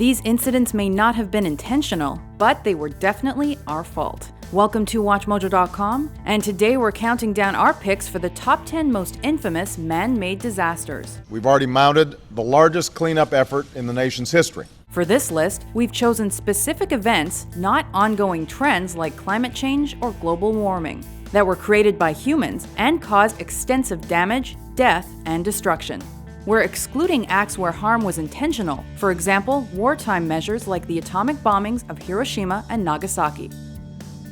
These incidents may not have been intentional, but they were definitely our fault. Welcome to WatchMojo.com, and today we're counting down our picks for the top 10 most infamous man-made disasters. We've already mounted the largest cleanup effort in the nation's history. For this list, we've chosen specific events, not ongoing trends like climate change or global warming, that were created by humans and caused extensive damage, death, and destruction. We're excluding acts where harm was intentional, for example, wartime measures like the atomic bombings of Hiroshima and Nagasaki.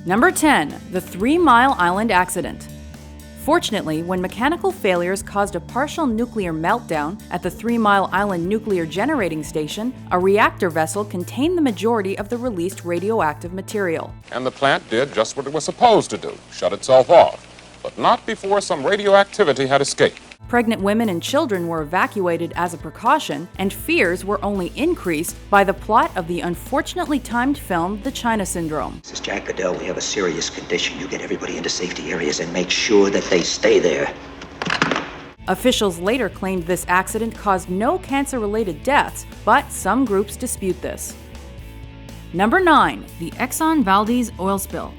Number 10. The 3 Mile Island Accident. Fortunately, when mechanical failures caused a partial nuclear meltdown at the 3 Mile Island Nuclear Generating Station, a reactor vessel contained the majority of the released radioactive material. And the plant did just what it was supposed to do, shut itself off, but not before some radioactivity had escaped. Pregnant women and children were evacuated as a precaution, and fears were only increased by the plot of the unfortunately timed film The China Syndrome. This is Jack Goodell. We have a serious condition. You get everybody into safety areas and make sure that they stay there. Officials later claimed this accident caused no cancer-related deaths, but some groups dispute this. Number 9. The Exxon Valdez oil spill.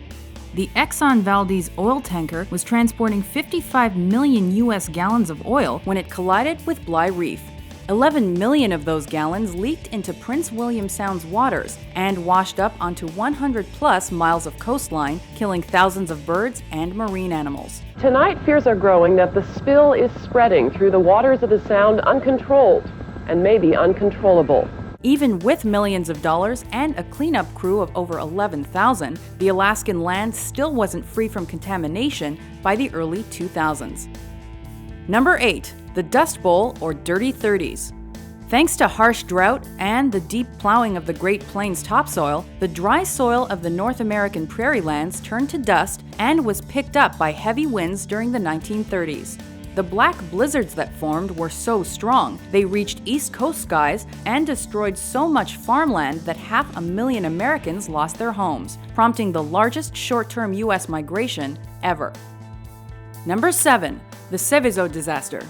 The Exxon Valdez oil tanker was transporting 55 million U.S. gallons of oil when it collided with Bly Reef. 11 million of those gallons leaked into Prince William Sound's waters and washed up onto 100-plus miles of coastline, killing thousands of birds and marine animals. Tonight, fears are growing that the spill is spreading through the waters of the Sound uncontrolled and maybe uncontrollable. Even with millions of dollars and a cleanup crew of over 11,000, the Alaskan land still wasn't free from contamination by the early 2000s. Number 8. The Dust Bowl or Dirty Thirties. Thanks to harsh drought and the deep plowing of the Great Plains topsoil, the dry soil of the North American prairie lands turned to dust and was picked up by heavy winds during the 1930s. The black blizzards that formed were so strong, they reached East Coast skies and destroyed so much farmland that 500,000 Americans lost their homes, prompting the largest short-term U.S. migration ever. Number 7. The Seviso Disaster.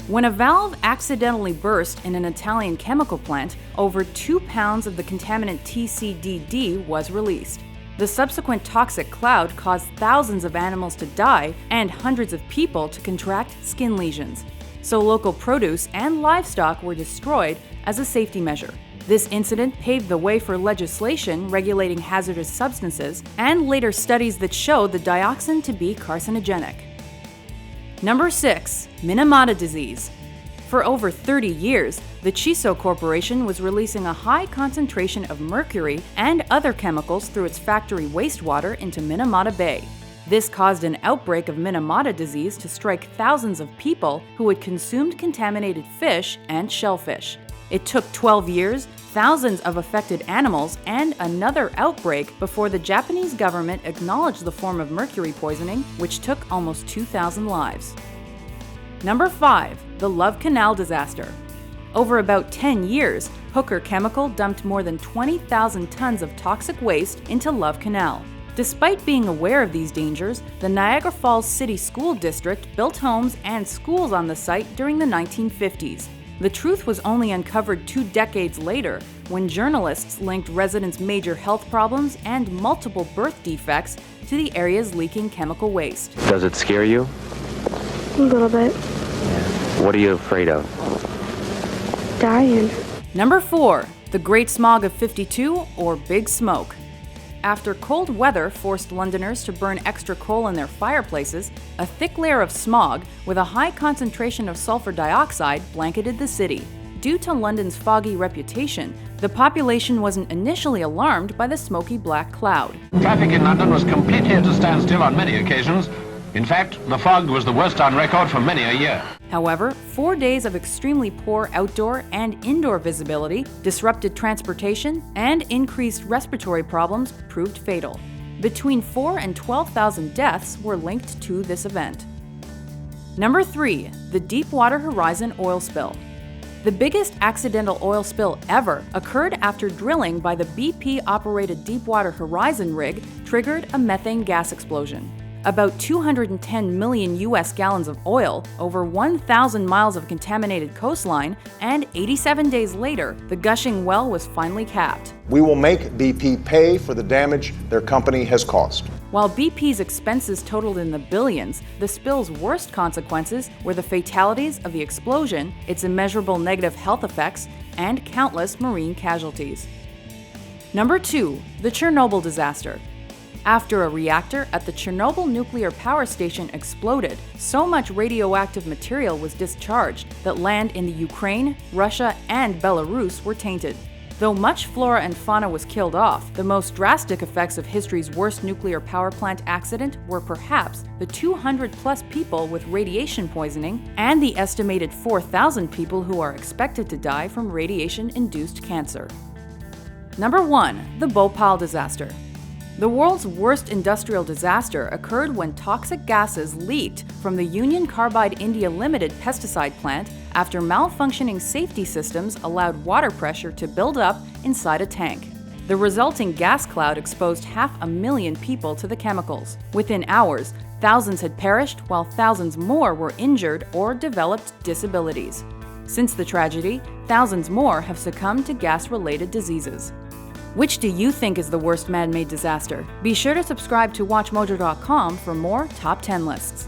When a valve accidentally burst in an Italian chemical plant, over 2 pounds of the contaminant TCDD was released. The subsequent toxic cloud caused thousands of animals to die and hundreds of people to contract skin lesions. So local produce and livestock were destroyed as a safety measure. This incident paved the way for legislation regulating hazardous substances and later studies that showed the dioxin to be carcinogenic. Number 6. Minamata Disease. For over 30 years, the Chiso Corporation was releasing a high concentration of mercury and other chemicals through its factory wastewater into Minamata Bay. This caused an outbreak of Minamata disease to strike thousands of people who had consumed contaminated fish and shellfish. It took 12 years, thousands of affected animals, and another outbreak before the Japanese government acknowledged the form of mercury poisoning, which took almost 2,000 lives. Number 5. The Love Canal Disaster. Over about 10 years, Hooker Chemical dumped more than 20,000 tons of toxic waste into Love Canal. Despite being aware of these dangers, the Niagara Falls City School District built homes and schools on the site during the 1950s. The truth was only uncovered 2 decades later, when journalists linked residents' major health problems and multiple birth defects to the area's leaking chemical waste. Does it scare you? A little bit. What are you afraid of? Dying. Number 4. The Great Smog of '52 or Big Smoke. After cold weather forced Londoners to burn extra coal in their fireplaces, a thick layer of smog with a high concentration of sulfur dioxide blanketed the city. Due to London's foggy reputation, the population wasn't initially alarmed by the smoky black cloud. Traffic in London was completely at a standstill on many occasions. In fact, the fog was the worst on record for many a year. However, 4 days of extremely poor outdoor and indoor visibility, disrupted transportation, and increased respiratory problems proved fatal. Between 4,000 and 12,000 deaths were linked to this event. Number 3. The Deepwater Horizon oil spill. The biggest accidental oil spill ever occurred after drilling by the BP-operated Deepwater Horizon rig triggered a methane gas explosion. about 210 million US gallons of oil, over 1,000 miles of contaminated coastline, and 87 days later, the gushing well was finally capped. We will make BP pay for the damage their company has caused. While BP's expenses totaled in the billions, the spill's worst consequences were the fatalities of the explosion, its immeasurable negative health effects, and countless marine casualties. Number 2. The Chernobyl Disaster. After a reactor at the Chernobyl nuclear power station exploded, so much radioactive material was discharged that land in the Ukraine, Russia, and Belarus were tainted. Though much flora and fauna was killed off, the most drastic effects of history's worst nuclear power plant accident were perhaps the 200-plus people with radiation poisoning and the estimated 4,000 people who are expected to die from radiation-induced cancer. Number 1. The Bhopal Disaster. The world's worst industrial disaster occurred when toxic gases leaked from the Union Carbide India Limited pesticide plant after malfunctioning safety systems allowed water pressure to build up inside a tank. The resulting gas cloud exposed 500,000 people to the chemicals. Within hours, thousands had perished while thousands more were injured or developed disabilities. Since the tragedy, thousands more have succumbed to gas-related diseases. Which do you think is the worst man-made disaster? Be sure to subscribe to WatchMojo.com for more Top 10 lists.